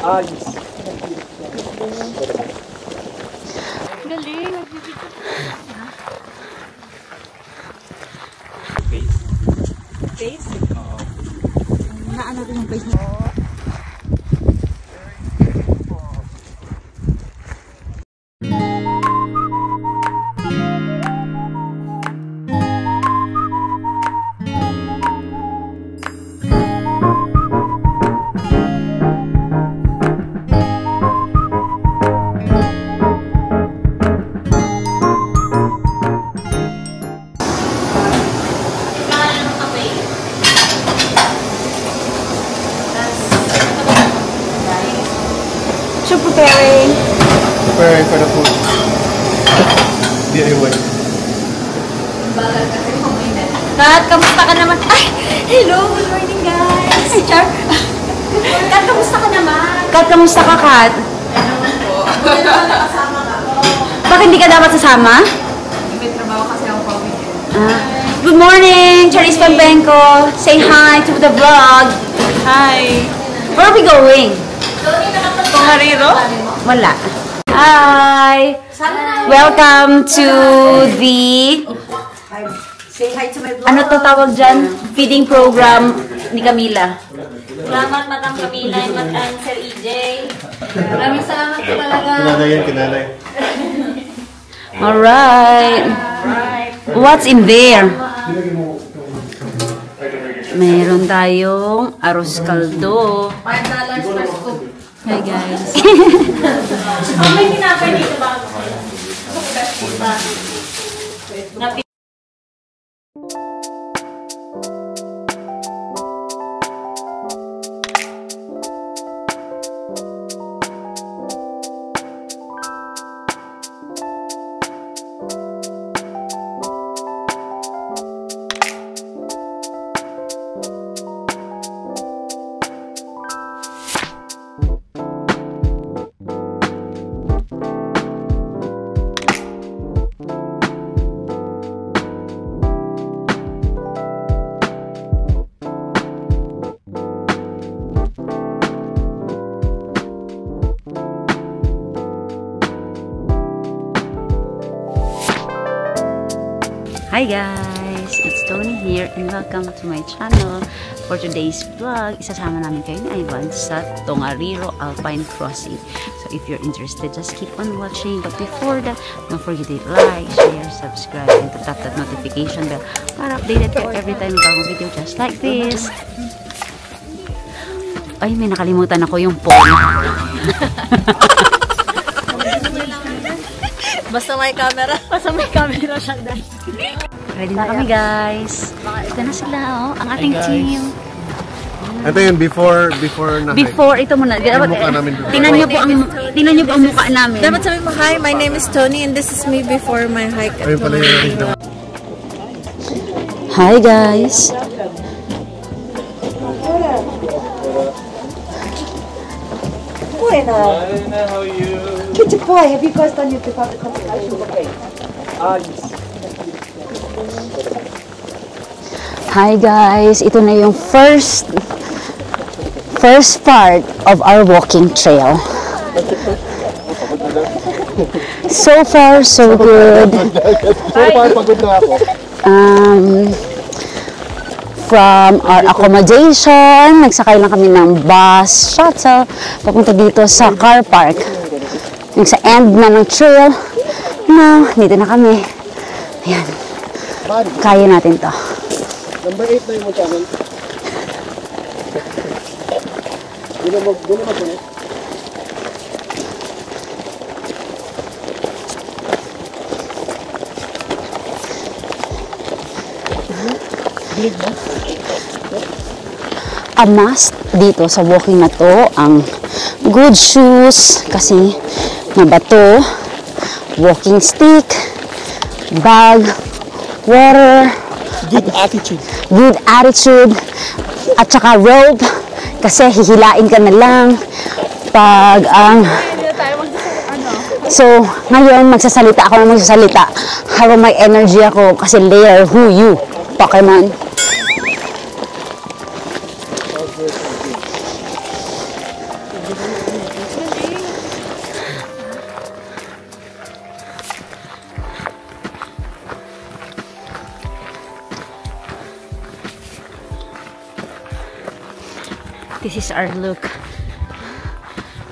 Galing. Face? Oo. Naano din yung face mo? So preparing for the food. DIY. Kat, kamusta ka naman? Ay, hello, good morning guys. Char. Kat, kamusta ka naman? Kat, kamusta ka, Kat? Hindi naman nakasama ka. Bakit hindi ka dapat sasama? May trabaho kasi ako COVID. Good morning, Charis Pambenko. Say hi to the vlog. Hi. Where are we going? Tungariro? Wala. Hi! Welcome to the... Say hi to my vlog. Ano to tawag dyan? Feeding program ni Camila. Salamat, Madam Camila and Sir EJ. Maraming salamat po talaga. Kinanay yan, kinanay. Alright. What's in there? Meron tayong arroz caldo. $5 per scoop. Hi guys. May tinapay dito ba? Hi guys! It's Tony here and welcome to my channel. For today's vlog, isasama namin kayo ni Ivan sa Tungariro Alpine Crossing. So if you're interested, just keep on watching. But before that, don't forget to like, share, subscribe, and to tap that notification bell para updated kayo every time bagong video just like this. Ay, may nakalimutan ako yung phone. Basta may camera. Basta may camera siya dahil. Ready na kami guys. Ito na sila oh, ang ating team. Ito yun, before na hike. Before, ito muna. Tingnan niyo po ang mukha namin. Dapat sabi mo, hi, my name is Tony and this is me before my hike. Ayun pala yung Hi guys. Buena. How are you? Kitty pie. Have you guys done your consultation? Okay. Yes. Hi guys. Ito na yung first part of our walking trail. So far, so good. So far, pagod na ako. From our accommodation, nagsakay lang kami ng bus shuttle papunta dito sa car park. Yung sa end na ng trail. Now, dito na kami. Ayan. Kaya natin to. Number 8 na yung magkaman. Doon na mag-ulit. A must dito sa walking na to ang good shoes kasi mabato, walking stick, bag, water, Good attitude, at saka rope kasi hihilain ka na lang pag ang so ngayon magsasalita ako na magsasalita habang may energy ako kasi layer who you Pokemon. This is our look.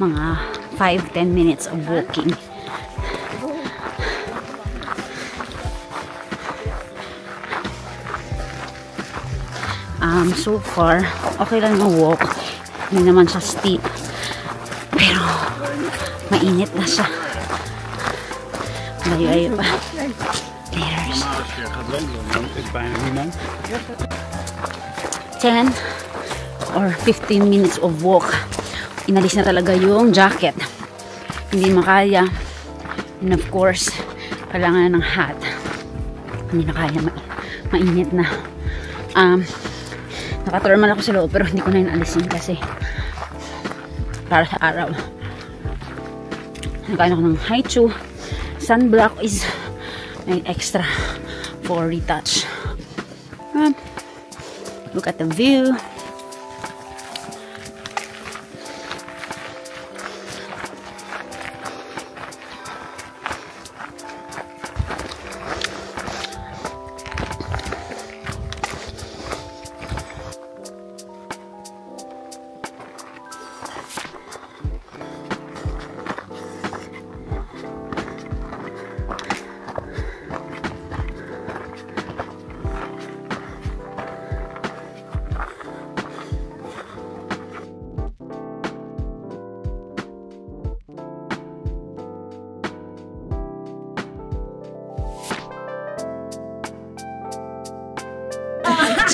Mga 5-10 minutes of walking. So far, okay lang yung walk. Hindi naman siya steep. Pero, mainit na siya. Layo-layo pa. Layers. 10 or 15 minutes of walk. Inalis na talaga yung jacket. Hindi makaya. And of course, kailangan na ng hat. Hindi na kaya. Mainit na. Nakaturman ako sa loob pero hindi ko na inalisin kasi para sa araw. Nagkain ako ng Haichu. Sunblock is may extra for retouch. Look at the view.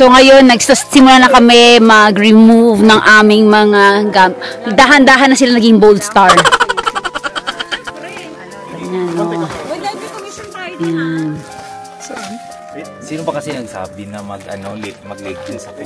So ngayon, nagsisimula na kami mag-remove ng aming mga dahan-dahan na sila naging bold star. Ayan, o. Ayan. Sino pa kasi nagsabi na mag-leggings ako?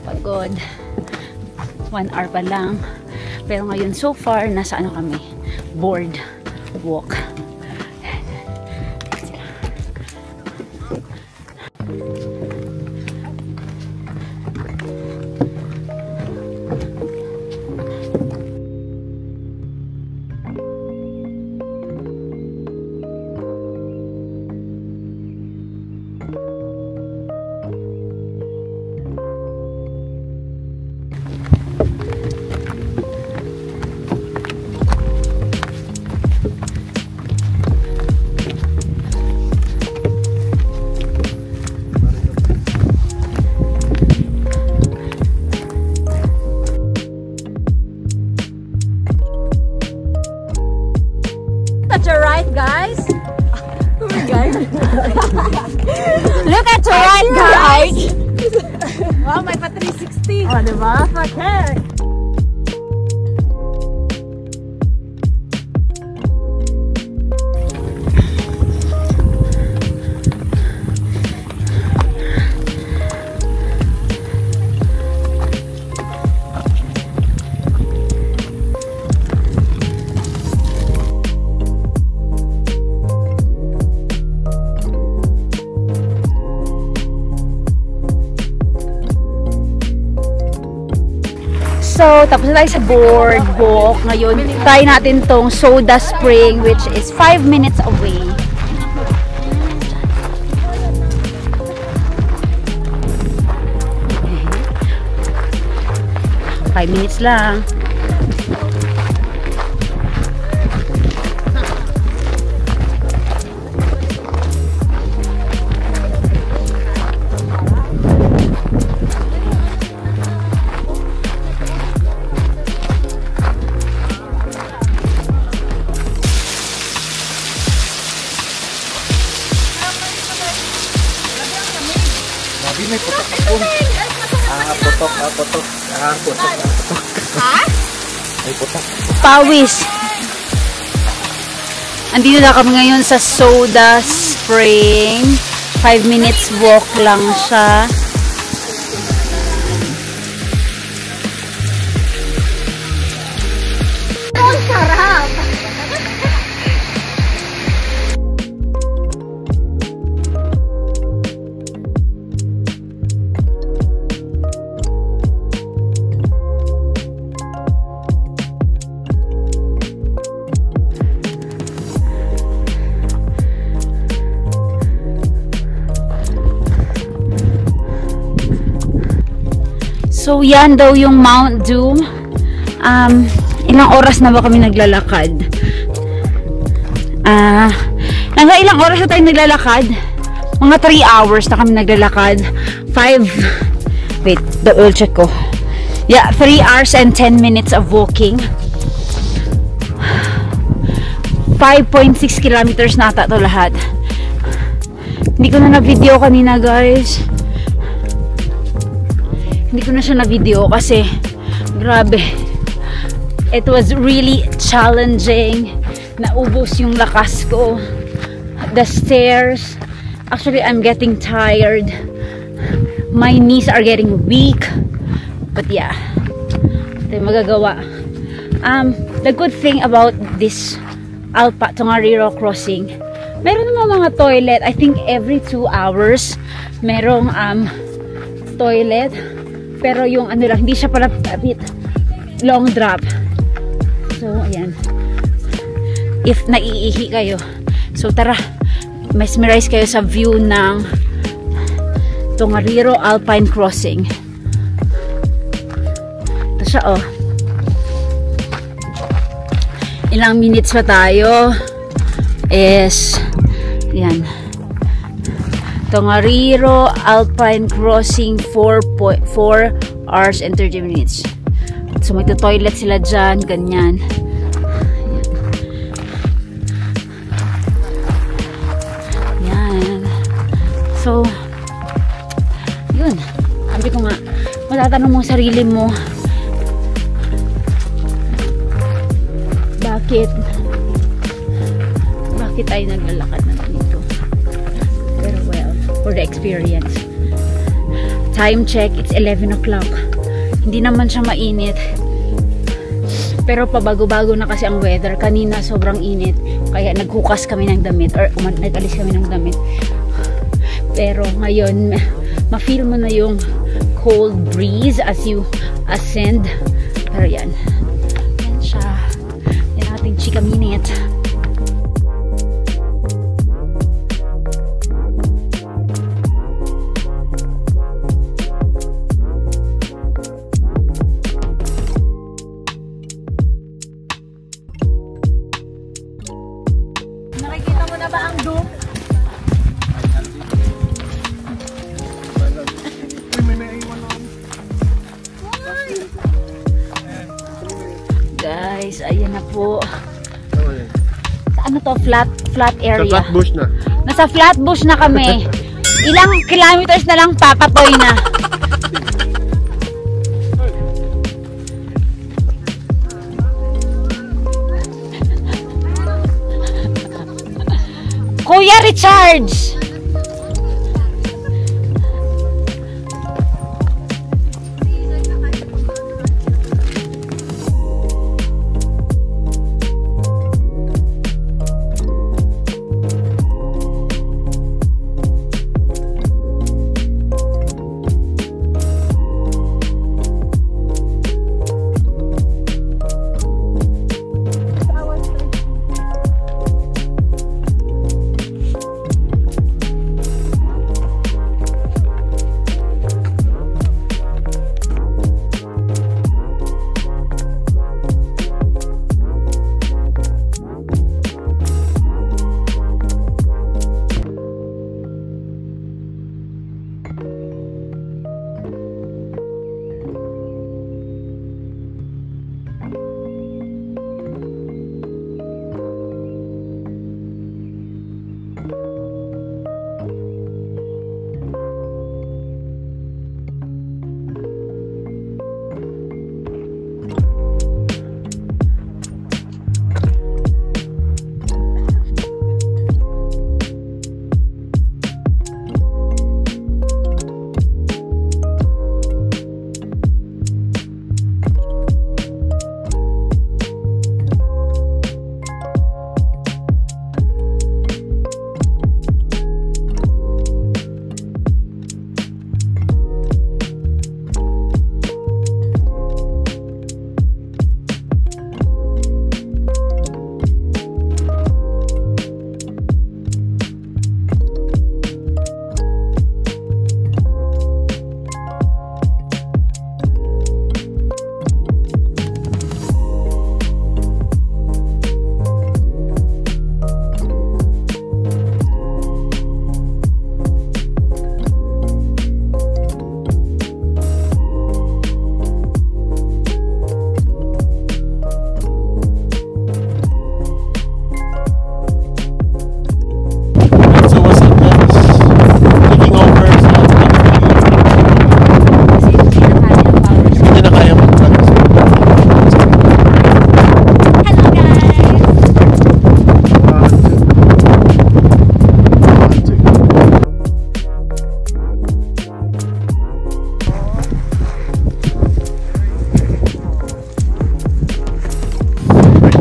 Pagod. 1 hour pa lang. Pero ngayon, so far, nasa ano kami? Board walk. At your right, guys. Oh my God. Look at your right, guys. Wow, may pa 360. Oh, diba? Okay. So, tapos na tayo sa boardwalk. Ngayon, try natin tong Soda Spring, which is 5 minutes away. 5 minutes lang. May putok ako. putok. Putok. Ha? Ay, putok. Pawis. Andito na kami ngayon sa Soda Spring. 5 minutes walk lang siya. Ang sarap! So, yan daw yung Mount Doom. Ilang oras na ba kami naglalakad? Ilang oras na tayo naglalakad? Mga 3 hours na kami naglalakad. 5, wait, double check ko. Yeah, 3 hours and 10 minutes of walking. 5.6 kilometers na ata to lahat. Hindi ko na na-video kanina, guys. Hindi ko na siya na-video kasi grabe. It was really challenging. Naubos yung lakas ko. The stairs. Actually, I'm getting tired. My knees are getting weak. But yeah. Ito yung magagawa. The good thing about this Tongariro crossing, meron naman mga toilet. I think every 2 hours merong toilet. Pero yung ano lang, hindi siya pala a bit long drop. So, ayan. If naiihi kayo. So, tara. Mesmerize kayo sa view ng Tongariro Alpine Crossing. Ito siya, oh. Ilang minutes pa tayo. Is, ayan. Tongariro Alpine Crossing 4 hours and 30 minutes. So may toilet sila dyan, ganyan. Yan. So, yun. Sabi ko nga, matatanong mo sarili mo, bakit tayo naglalakad na dito? Pero well, for the experience. Time check, it's 11 o'clock. Hindi naman siya mainit. Pero pabago-bago na kasi ang weather. Kanina sobrang init. Kaya naghukas kami ng damit. Or nag-alis kami ng damit. Pero ngayon, ma-feel mo na yung cold breeze as you ascend. Pero yan. Yan siya. Yan ating chika minute. Nakikita mo na ba ang doom? Guys, ayan na po. Sa ano to? Flat area. Sa Flatbush na. Nasa Flatbush na kami. Ilang kilometers na lang papatoy na. Kuya Richards!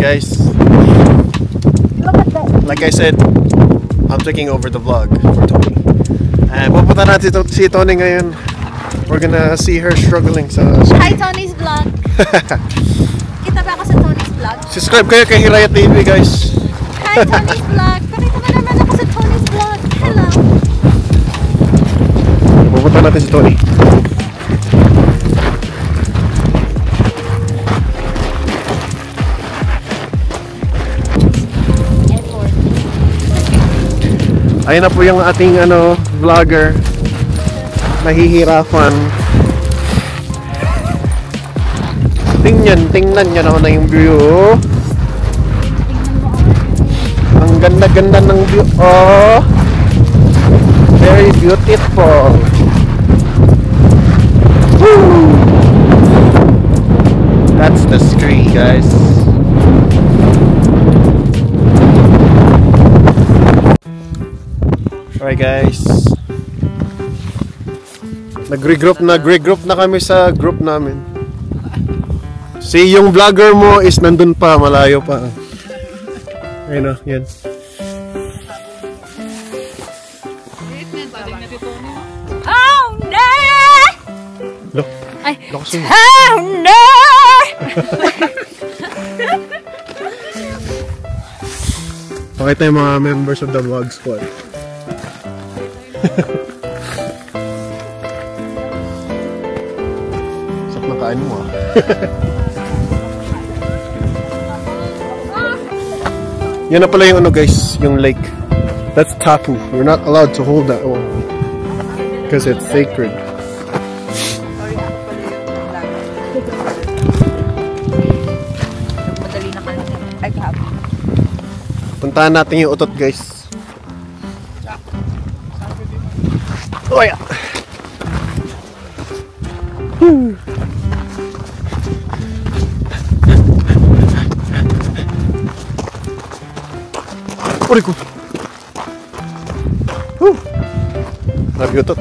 guys. Like I said, I'm taking over the vlog for Tony. Pupunta natin si Tony ngayon. We're gonna see her struggling sa... Hi, Tony's vlog. Kita ba ako sa Tony's vlog? Subscribe kayo kay Hiraya TV, guys. Hi, Tony's vlog. Pakita mo naman ako sa Tony's vlog. Hello. Pupunta natin si Tony. Ayun na po yung ating vlogger. Nahihirapan. Tingnan nyo naman na yung view. Ang ganda-ganda ng view. Oh, very beautiful. Woo! That's the screen, guys. Alright, guys. Nag-regroup na kami sa group namin. Si yung vlogger mo is nandun pa, malayo pa. Ayun o, yan. Oh, no! Look. Ay, Lakas yun. oh, no! Pakita yung mga members of the vlog squad. Sak na kain mo ah. Yan na pala yung guys, yung lake. That's tapu. We're not allowed to hold that one because it's sacred. Madali na kanina. Ay, kahapon. Puntahan natin yung utot, guys. Oh yeah. Uri ko. Grabe yung utot,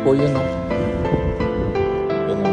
Po yun o. Yun o.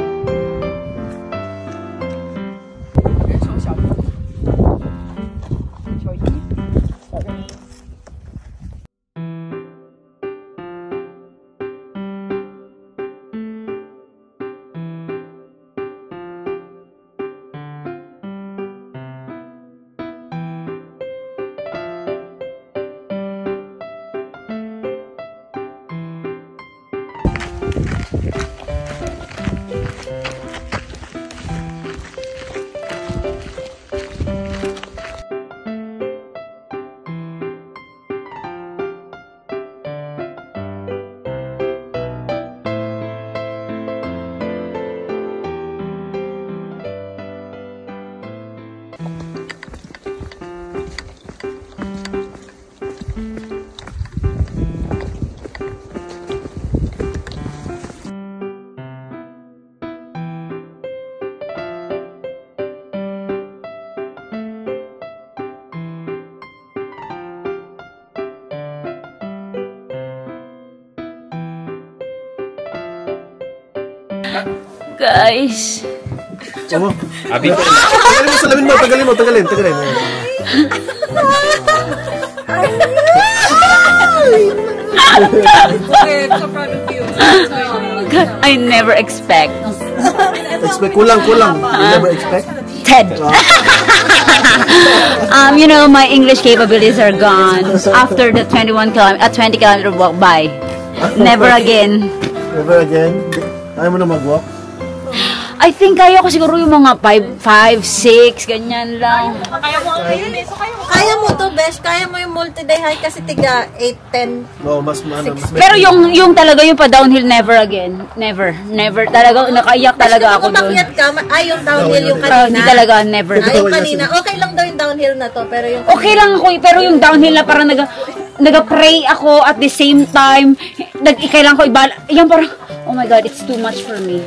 Guys. Abi. Tagalin mo, salamin mo, tagalin. God, I never expect. Kulang. You never expect? Ted. You know, my English capabilities are gone after the 20 kilometer walk by. Never again. Never again? Ayaw mo na mag-walk? I think kaya ko siguro yung mga 5, 6, ganyan lang. Kaya mo to, Besh. Kaya mo yung multi-day hike kasi tiga 8, 10. No, mas Pero yung talaga yung pa downhill, never again. Never talaga, nakaiyak talaga ako Kasi kung doon. umakyat ka, yung downhill yung kanina. Hindi talaga, never. Yung kanina. Okay lang daw yung downhill na to, pero yung Okay lang ako, pero yung downhill na parang nag-pray ako at the same time, kailangan ko ibala. Yung parang, oh my God, it's too much for me.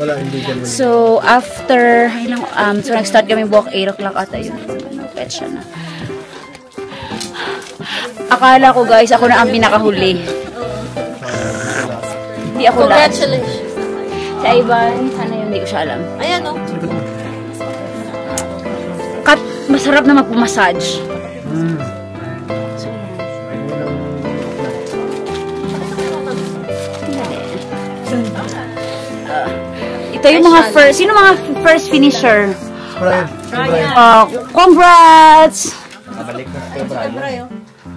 Wala, hindi ganun. So, after, so nag-start kami walk 8 o'clock ata yun. Petsa na. Akala ko guys, ako na ang pinakahuli. Hindi ako last. congratulations. Sa Ivan, sana yun, hindi ko siya alam. Ayan o. Masarap na magpumassage. Ito yung mga first, sino mga first finisher? Brian. Congrats! Nabalik na si Brian. Brian.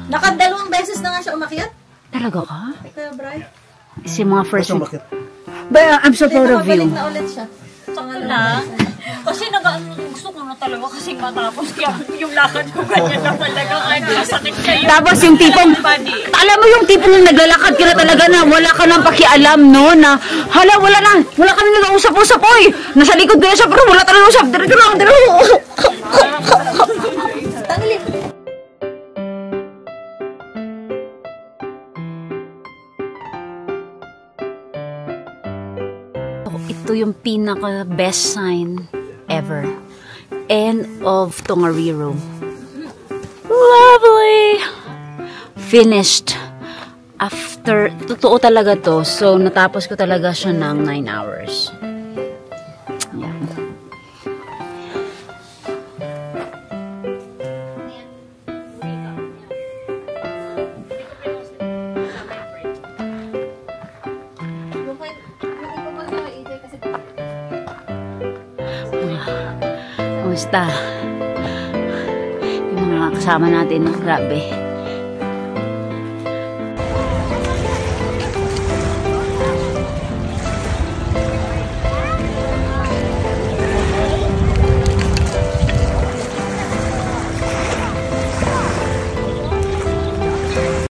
Nakadalawang beses na nga siya umakyat. Talaga ka? Kaya Brian. Si mga first Gusto bakit? But I'm so proud of Nakabalik you. na ulit siya. Na. Kasi gusto ko na talaga kasi matapos kaya yung lakad ko ganyan na talaga sakit kayo. Tapos yung tipong, alam mo yung tipong naglalakad ka na talaga na wala ka nang pakialam, no? Na, hala, wala ka na nag-usap-usap, oy! Nasa likod ko siya, pero wala talaga usap. Diretso lang. Tangilin. Ito yung pinaka best sign ever. End of Tongariro. Lovely! Finished. After, totoo talaga to. So, natapos ko talaga siya ng 9 hours. Yeah. Kamusta? Yung mga kasama natin, no? Grabe.